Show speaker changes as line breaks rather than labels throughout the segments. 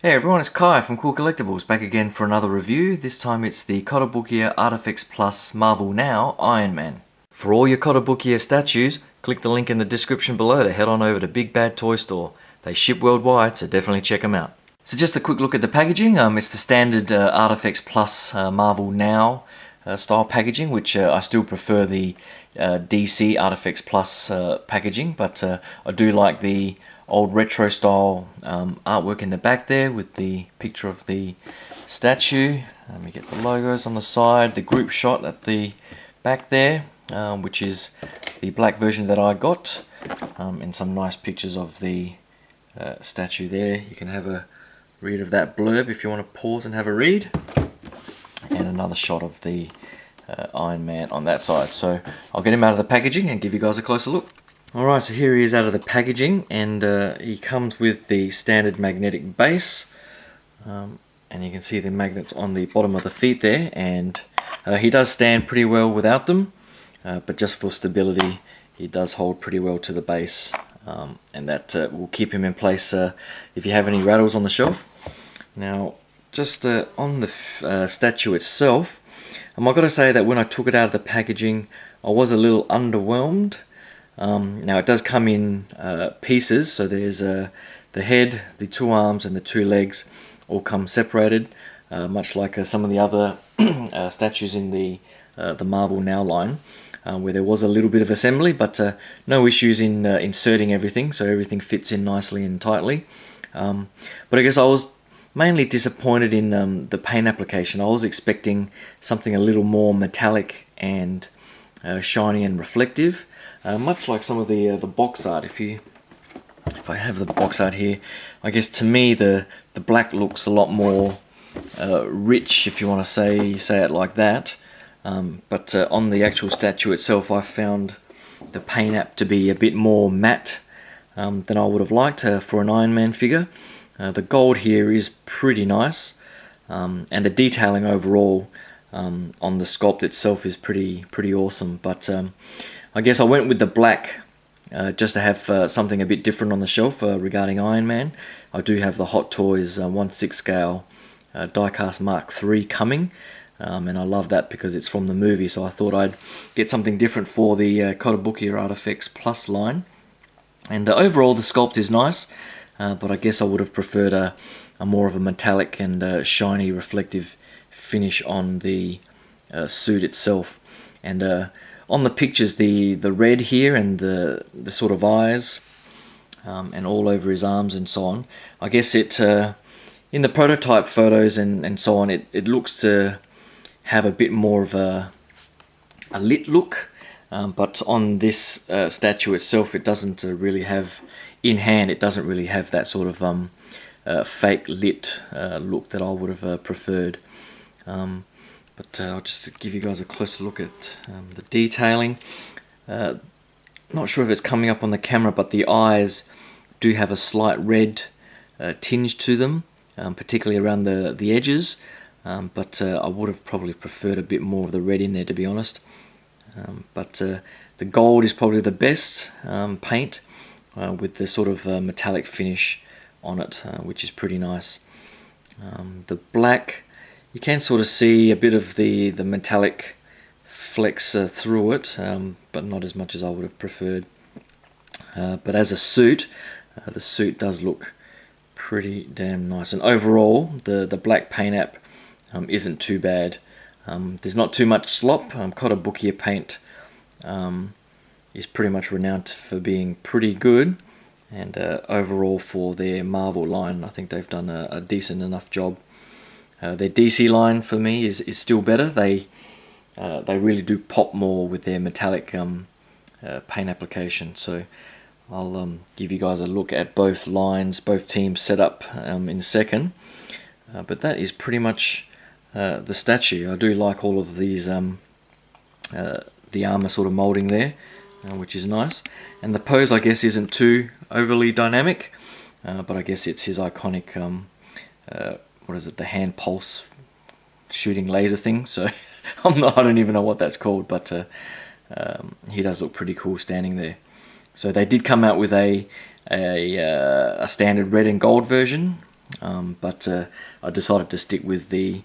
Hey everyone, it's Kai from Kool Collectibles back again for another review. This time it's the Kotobukiya ArtFX Plus Marvel Now Iron Man. For all your Kotobukiya statues, click the link in the description below to head on over to Big Bad Toy Store. They ship worldwide, so definitely check them out. So just a quick look at the packaging. It's the standard ArtFX Plus Marvel Now style packaging, which I still prefer the DC ArtFX Plus packaging, but I do like the old retro style artwork in the back there with the picture of the statue. Let me get the logos on the side, the group shot at the back there, which is the black version that I got, and some nice pictures of the statue there. You can have a read of that blurb if you want to pause and have a read, and another shot of the Iron Man on that side. So I'll get him out of the packaging and give you guys a closer look. Alright, so here he is out of the packaging, and he comes with the standard magnetic base, and you can see the magnets on the bottom of the feet there, and he does stand pretty well without them, but just for stability he does hold pretty well to the base, and that will keep him in place if you have any rattles on the shelf. Now just on the statue itself, I've got to say that when I took it out of the packaging I was a little underwhelmed. Now it does come in pieces, so there's the head, the two arms and the two legs all come separated, much like some of the other statues in the Marvel Now line, where there was a little bit of assembly, but no issues in inserting everything, so everything fits in nicely and tightly. But I guess I was mainly disappointed in the paint application. I was expecting something a little more metallic and shiny and reflective. Much like some of the box art. If I have the box art here, I guess to me the black looks a lot more rich, if you want to say it like that. But on the actual statue itself, I found the paint app to be a bit more matte than I would have liked for an Iron Man figure. The gold here is pretty nice, and the detailing overall on the sculpt itself is pretty awesome. But I guess I went with the black just to have something a bit different on the shelf regarding Iron Man. I do have the Hot Toys 1/6 scale diecast Mark III coming, and I love that because it's from the movie, so I thought I'd get something different for the Kotobukiya ArtFX Plus line. And overall the sculpt is nice, but I guess I would have preferred a more of a metallic and shiny reflective finish on the suit itself. And on the pictures, the red here and the sort of eyes, and all over his arms and so on, I guess it in the prototype photos and so on, it looks to have a bit more of a lit look, but on this statue itself it doesn't really have, in hand it doesn't really have that sort of fake lit look that I would have preferred. But I'll just give you guys a closer look at the detailing. Not sure if it's coming up on the camera, but the eyes do have a slight red tinge to them, particularly around the edges. But I would have probably preferred a bit more of the red in there, to be honest. But the gold is probably the best paint, with the sort of metallic finish on it, which is pretty nice. The black, you can sort of see a bit of the metallic flecks through it, but not as much as I would have preferred. But as a suit, the suit does look pretty damn nice. And overall, the black paint app isn't too bad. There's not too much slop. Kotobukiya paint is pretty much renowned for being pretty good. And overall for their Marvel line, I think they've done a decent enough job. Their DC line for me is still better. They really do pop more with their metallic paint application. So I'll give you guys a look at both lines, both teams set up in a second. But that is pretty much the statue. I do like all of these the armor sort of molding there, which is nice. And the pose, I guess, isn't too overly dynamic, but I guess it's his iconic what is it, the hand pulse shooting laser thing. So I don't even know what that's called, but he does look pretty cool standing there. So they did come out with a standard red and gold version, but I decided to stick with the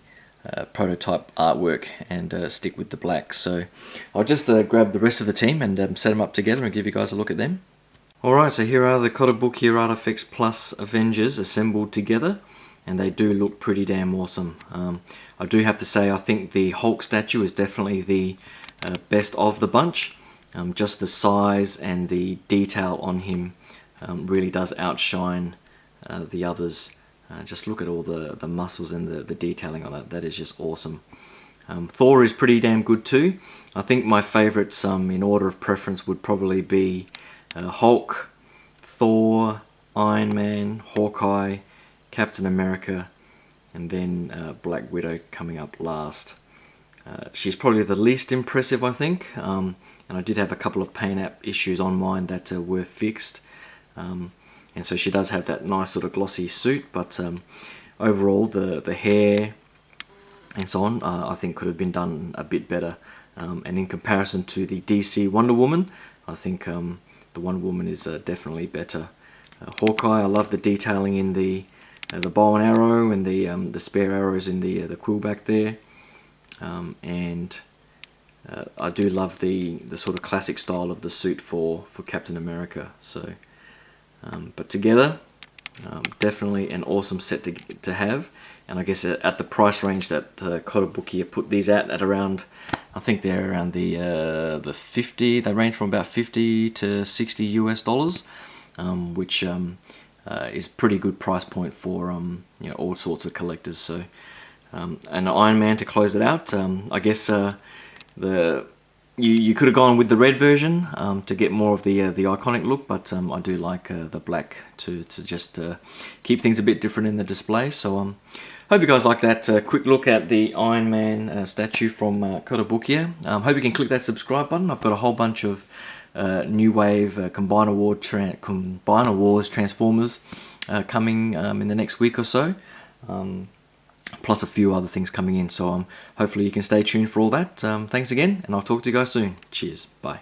prototype artwork and stick with the black. So I'll just grab the rest of the team and set them up together and give you guys a look at them. Alright, so here are the Kotobukiya ArtFX Plus Avengers assembled together, and they do look pretty damn awesome. I do have to say, I think the Hulk statue is definitely the best of the bunch. Just the size and the detail on him really does outshine the others. Just look at all the muscles and the detailing on that. That is just awesome. Thor is pretty damn good too. I think my favourites in order of preference would probably be Hulk, Thor, Iron Man, Hawkeye, Captain America, and then Black Widow coming up last. She's probably the least impressive, I think, and I did have a couple of paint app issues on mine that were fixed, and so she does have that nice sort of glossy suit, but overall the hair and so on I think could have been done a bit better, and in comparison to the DC Wonder Woman, I think the Wonder Woman is definitely better. Hawkeye, I love the detailing in the bow and arrow and the spare arrows in the quill back there, and I do love the sort of classic style of the suit for Captain America. So, but together, definitely an awesome set to have. And I guess at the price range that Kotobukiya put these at around, I think they're around the 50. They range from about 50 to 60 US dollars, which is pretty good price point for you know, all sorts of collectors. So, and Iron Man to close it out. I guess you could have gone with the red version to get more of the iconic look, but I do like the black to just keep things a bit different in the display. So hope you guys like that quick look at the Iron Man statue from Kotobukiya. Hope you can click that subscribe button. I've got a whole bunch of new wave Combiner Wars Transformers coming in the next week or so. Plus a few other things coming in, so hopefully you can stay tuned for all that. Thanks again, and I'll talk to you guys soon. Cheers, bye.